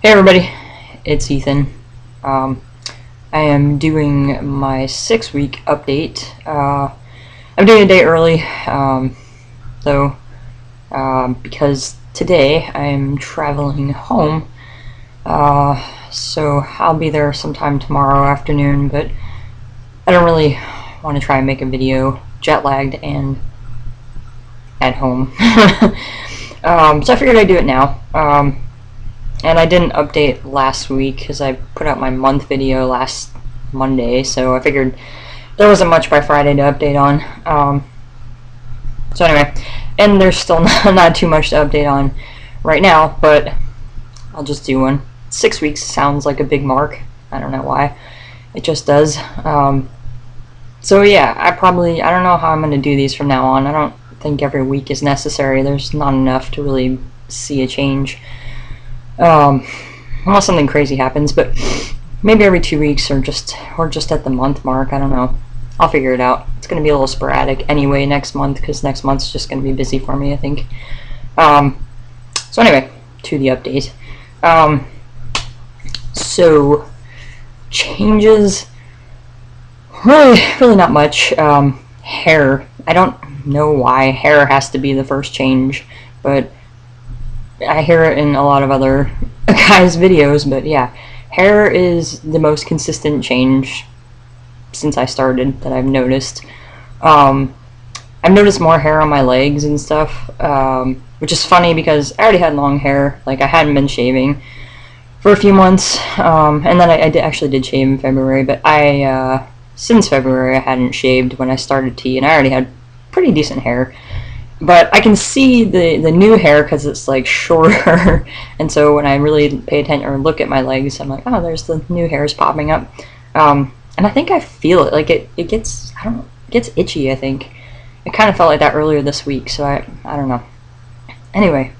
Hey everybody, it's Ethan. I am doing my 6-week update. I'm doing a day early, because today I'm traveling home. So I'll be there sometime tomorrow afternoon, but I don't really want to try and make a video jet-lagged and at home. So I figured I'd do it now. And I didn't update last week because I put out my month video last Monday, so I figured there wasn't much by Friday to update on. So anyway, and there's still not too much to update on right now, but I'll just do one. 6 weeks sounds like a big mark. I don't know why. It just does. So yeah, I don't know how I'm going to do these from now on. I don't think every week is necessary. There's not enough to really see a change. Unless something crazy happens, but maybe every 2 weeks or just at the month mark. I don't know. I'll figure it out. It's going to be a little sporadic anyway next month, because next month's just going to be busy for me, I think. So anyway, to the update. So changes, really not much. Hair. I don't know why hair has to be the first change, but I hear it in a lot of other guys' videos, but yeah, hair is the most consistent change since I started that I've noticed. I've noticed more hair on my legs and stuff, which is funny because I already had long hair. Like, I hadn't been shaving for a few months, and then I actually did shave in February, but since February I hadn't shaved when I started T, and I already had pretty decent hair. But I can see the new hair because it's like shorter, and so when I really pay attention or look at my legs, I'm like, oh, there's the new hairs popping up, and I think I feel it. Like it gets, I don't know, it gets itchy. I think it kind of felt like that earlier this week, so I don't know. Anyway,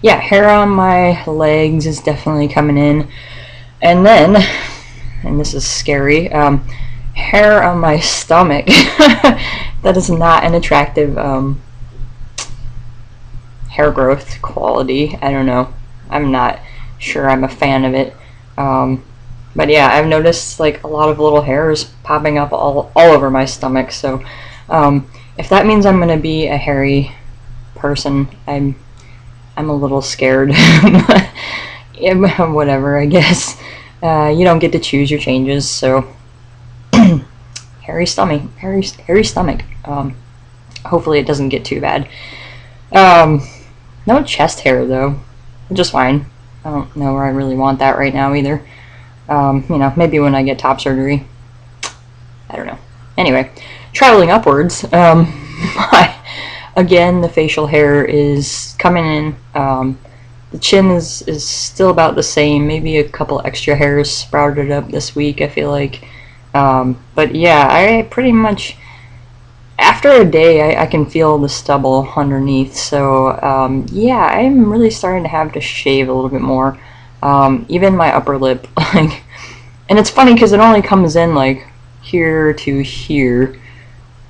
yeah, hair on my legs is definitely coming in, and then, and this is scary, hair on my stomach. That is not an attractive hair growth quality. I don't know. I'm not sure I'm a fan of it. But yeah, I've noticed like a lot of little hairs popping up all over my stomach. So if that means I'm gonna be a hairy person, I'm a little scared. Yeah, whatever, I guess. You don't get to choose your changes, so hairy stomach. Hopefully it doesn't get too bad. No chest hair though, just fine. I don't know where I really want that right now either. You know, maybe when I get top surgery. I don't know. Anyway, traveling upwards, again, the facial hair is coming in. The chin is still about the same, maybe a couple extra hairs sprouted up this week, I feel like. But yeah, I pretty much, after a day, I can feel the stubble underneath, so yeah, I'm really starting to have to shave a little bit more. Even my upper lip, like, and it's funny because it only comes in like here to here,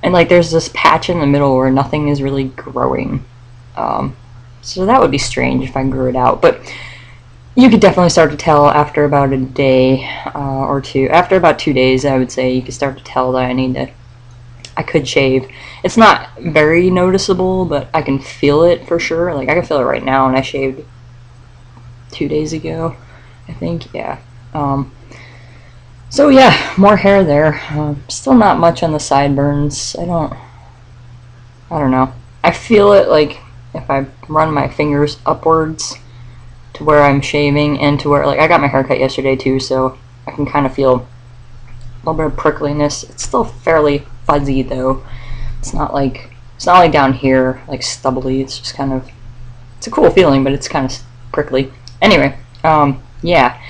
and like there's this patch in the middle where nothing is really growing. So that would be strange if I grew it out, but you could definitely start to tell after about a day or two. After about 2 days, I would say you could start to tell that I could shave. It's not very noticeable, but I can feel it for sure. Like, I can feel it right now, and I shaved 2 days ago, I think. Yeah. So yeah, more hair there. Still not much on the sideburns. I don't know. I feel it, like, if I run my fingers upwards to where I'm shaving, and to where, like, I got my hair cut yesterday too, so I can kind of feel a little bit of prickliness. It's still fairly fuzzy though. It's not like down here, like stubbly. It's just kind of, it's a cool feeling, but it's kind of prickly. Anyway, yeah,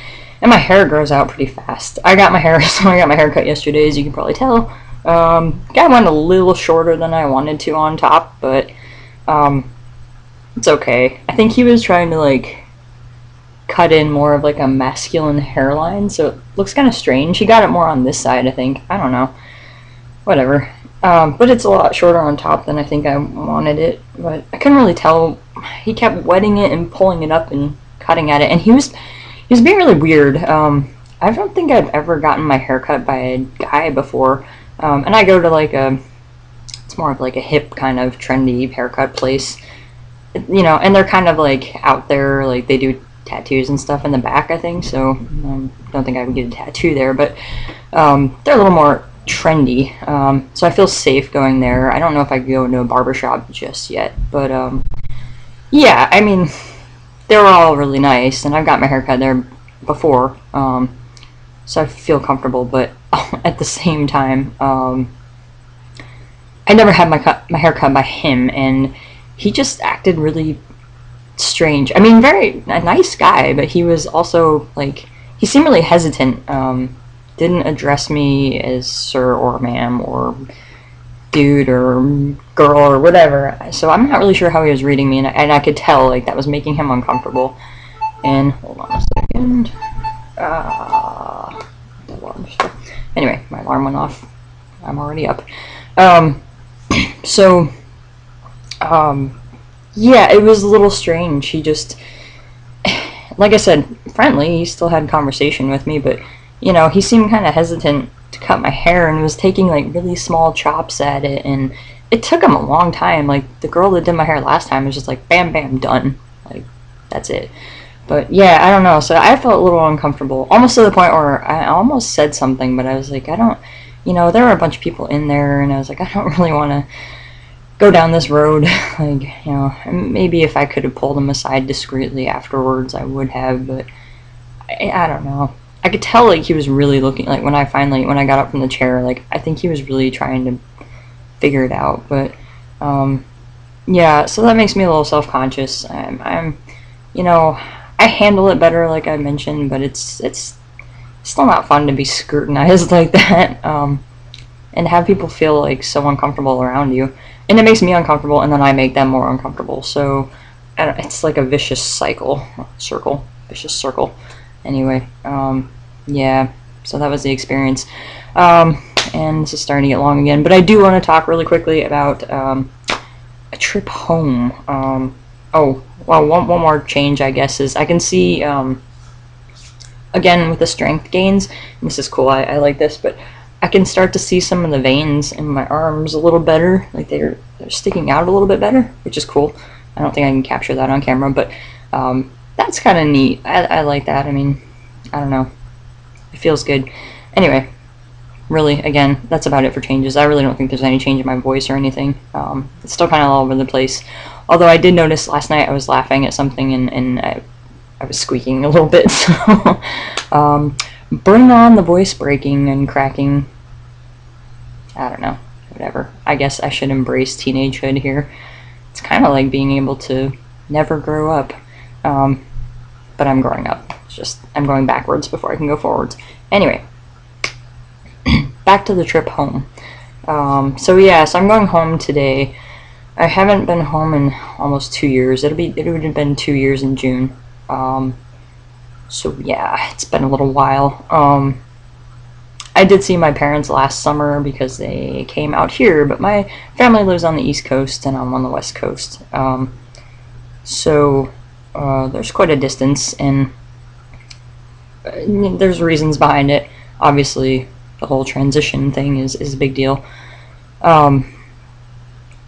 and my hair grows out pretty fast. I got my hair cut yesterday, as you can probably tell. Guy went a little shorter than I wanted to on top, but it's okay. I think he was trying to like cut in more of like a masculine hairline, so it looks kind of strange. He got it more on this side, I think. I don't know. Whatever. But it's a lot shorter on top than I think I wanted it. But I couldn't really tell. He kept wetting it and pulling it up and cutting at it, and he was he was being really weird. I don't think I've ever gotten my hair cut by a guy before. And I go to like it's more of like a hip kind of trendy haircut place, you know, and they're kind of like out there, like they do tattoos and stuff in the back, I think. So don't think I would get a tattoo there, but they're a little more trendy. So I feel safe going there. I don't know if I could go into a barbershop just yet, but yeah, I mean, they were all really nice, and I've got my hair cut there before, so I feel comfortable, but at the same time, I never had my hair cut by him, and he just acted really strange. I mean, a nice guy, but he was also, like, he seemed really hesitant, didn't address me as sir or ma'am or dude or girl or whatever, so I'm not really sure how he was reading me, and I could tell, like, that was making him uncomfortable. And, hold on a second, anyway, my alarm went off, I'm already up. Yeah, it was a little strange. He just, like I said, friendly, he still had conversation with me, but, you know, he seemed kind of hesitant to cut my hair and was taking, like, really small chops at it, and it took him a long time. Like, the girl that did my hair last time was just like, bam, bam, done. Like, that's it. But, yeah, I don't know, so I felt a little uncomfortable, almost to the point where I almost said something, but I was like, I don't, you know, there were a bunch of people in there, and I was like, I don't really want to go down this road. Like, you know, maybe if I could have pulled him aside discreetly afterwards, I would have, but I don't know. I could tell, like, he was really looking, like, when I got up from the chair, like, I think he was really trying to figure it out, but, yeah, so that makes me a little self-conscious. I'm, you know, I handle it better, like I mentioned, but it's still not fun to be scrutinized like that, and have people feel, like, so uncomfortable around you, and it makes me uncomfortable, and then I make them more uncomfortable, so it's like a vicious vicious circle. Anyway, yeah, so that was the experience, and this is starting to get long again, but I do want to talk really quickly about a trip home. Oh, well, one more change, I guess, is I can see, again, with the strength gains, and this is cool, I like this, but I can start to see some of the veins in my arms a little better, like they're sticking out a little bit better, which is cool. I don't think I can capture that on camera, but that's kind of neat. I like that. I mean, I don't know. It feels good. Anyway, really, again, that's about it for changes. I really don't think there's any change in my voice or anything. It's still kind of all over the place. Although I did notice last night I was laughing at something and I was squeaking a little bit. So, bring on the voice breaking and cracking. I don't know. Whatever. I guess I should embrace teenagehood here. It's kind of like being able to never grow up. But I'm growing up. It's just, I'm going backwards before I can go forwards. Anyway, back to the trip home. So yeah, so I'm going home today. I haven't been home in almost 2 years. It would have been 2 years in June. So yeah, it's been a little while. I did see my parents last summer because they came out here, but my family lives on the East Coast and I'm on the West Coast. So there's quite a distance, and there's reasons behind it. Obviously, the whole transition thing is a big deal.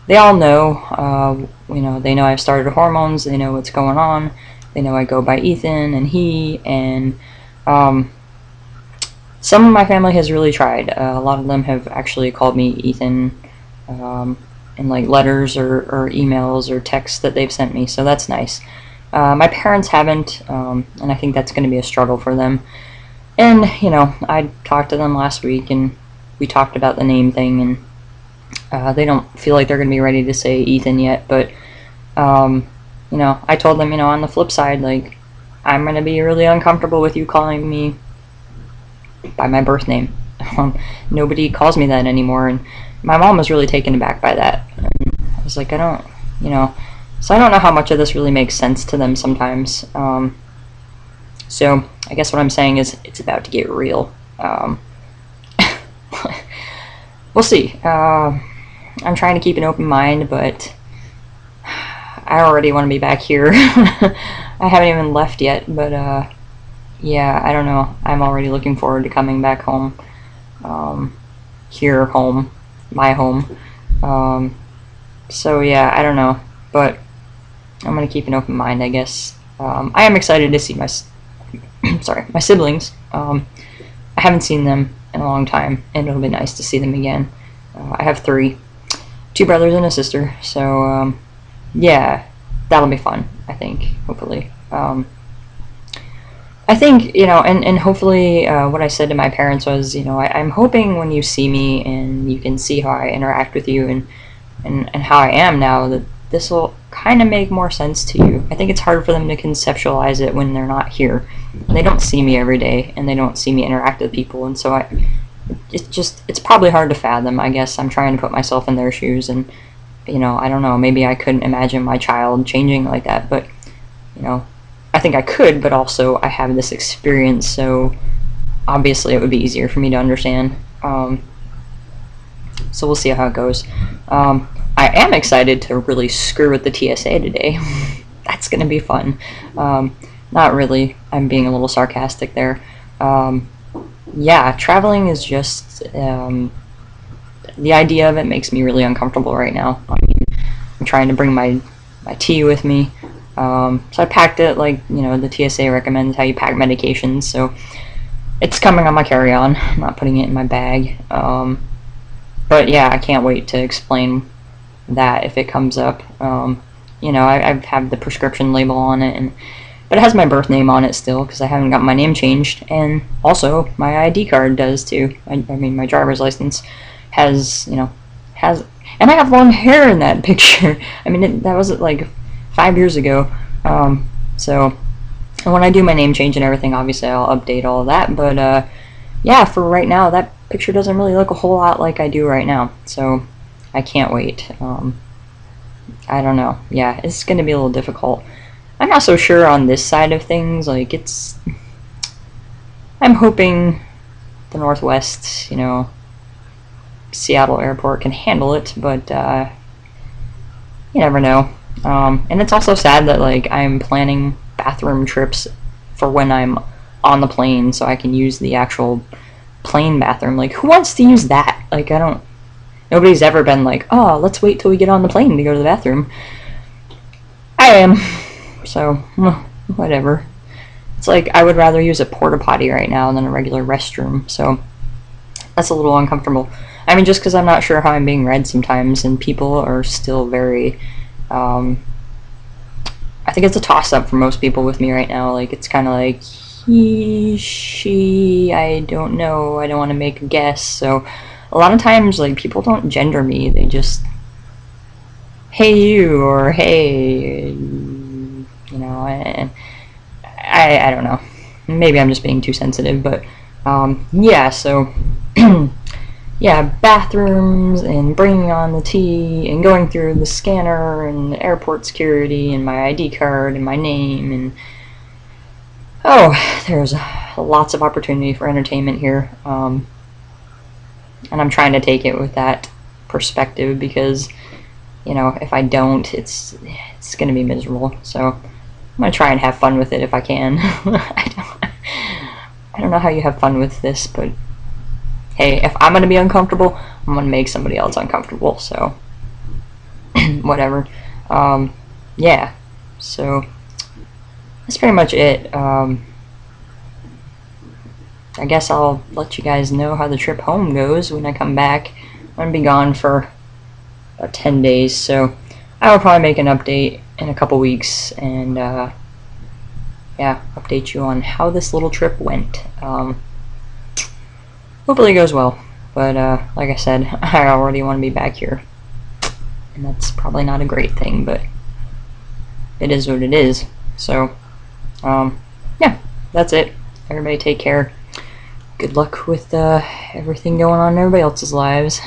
They all know, you know, they know I've started hormones, they know what's going on, they know I go by Ethan and he, and some of my family has really tried. A lot of them have actually called me Ethan in like letters or emails or texts that they've sent me, so that's nice. My parents haven't, and I think that's going to be a struggle for them. And, you know, I talked to them last week, and we talked about the name thing, and they don't feel like they're going to be ready to say Ethan yet, but, you know, I told them, you know, on the flip side, like, I'm going to be really uncomfortable with you calling me by my birth name. Nobody calls me that anymore, and my mom was really taken aback by that. And I was like, I don't, you know, so I don't know how much of this really makes sense to them sometimes. So I guess what I'm saying is it's about to get real. We'll see. I'm trying to keep an open mind, but I already want to be back here. I haven't even left yet, but yeah, I don't know. I'm already looking forward to coming back home. Here, home, my home. So yeah, I don't know, but I'm gonna keep an open mind, I guess. I am excited to see my sorry, my siblings. I haven't seen them in a long time, and it'll be nice to see them again. I have three, two brothers and a sister, so yeah, that'll be fun, I think, hopefully. I think, you know, and hopefully what I said to my parents was, you know, I'm hoping when you see me and you can see how I interact with you and how I am now, that this will kind of make more sense to you. I think it's hard for them to conceptualize it when they're not here. They don't see me every day, and they don't see me interact with people, and so it's probably hard to fathom. I guess I'm trying to put myself in their shoes, and, you know, I don't know, maybe I couldn't imagine my child changing like that, but, you know, I think I could, but also I have this experience, so obviously it would be easier for me to understand. So we'll see how it goes. I am excited to really screw with the TSA today. That's going to be fun. Not really. I'm being a little sarcastic there. Yeah, traveling is just... the idea of it makes me really uncomfortable right now. I mean, I'm trying to bring my tea with me. So I packed it like, you know, the TSA recommends how you pack medications, so it's coming on my carry-on. I'm not putting it in my bag. But yeah, I can't wait to explain that if it comes up. You know, I have the prescription label on it, but it has my birth name on it still because I haven't got my name changed, and also my ID card does too. I mean, my driver's license has, you know, and I have long hair in that picture. I mean, that was like 5 years ago. So, and when I do my name change and everything, obviously I'll update all of that, but yeah, for right now, that picture doesn't really look a whole lot like I do right now, so I can't wait. I don't know. Yeah, it's going to be a little difficult. I'm not so sure on this side of things. Like, I'm hoping the Northwest, you know, Seattle airport can handle it, but you never know. And it's also sad that, like, I'm planning bathroom trips for when I'm on the plane so I can use the actual plane bathroom. Like, who wants to use that? Like, nobody's ever been like, oh, let's wait till we get on the plane to go to the bathroom. I am. So, whatever. It's like, I would rather use a porta potty right now than a regular restroom, so that's a little uncomfortable. I mean, just because I'm not sure how I'm being read sometimes, and people are still very, I think it's a toss-up for most people with me right now. Like, it's kind of like, he, she, I don't know, I don't want to make a guess. So a lot of times, like, people don't gender me, they just, hey you, or hey, you know, and I don't know, maybe I'm just being too sensitive, but yeah, so yeah, bathrooms and bringing on the tea and going through the scanner and airport security and my ID card and my name, and oh, there's lots of opportunity for entertainment here, and I'm trying to take it with that perspective because, you know, if I don't, it's going to be miserable. So I'm going to try and have fun with it if I can. I don't know how you have fun with this, but hey, if I'm going to be uncomfortable, I'm going to make somebody else uncomfortable, so whatever. Yeah, so that's pretty much it. I guess I'll let you guys know how the trip home goes when I come back. I'm going to be gone for about 10 days, so I will probably make an update in a couple weeks and yeah, update you on how this little trip went. Hopefully it goes well, but like I said, I already want to be back here, and that's probably not a great thing, but it is what it is. So yeah, that's it. Everybody take care. Good luck with everything going on in everybody else's lives.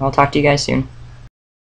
I'll talk to you guys soon.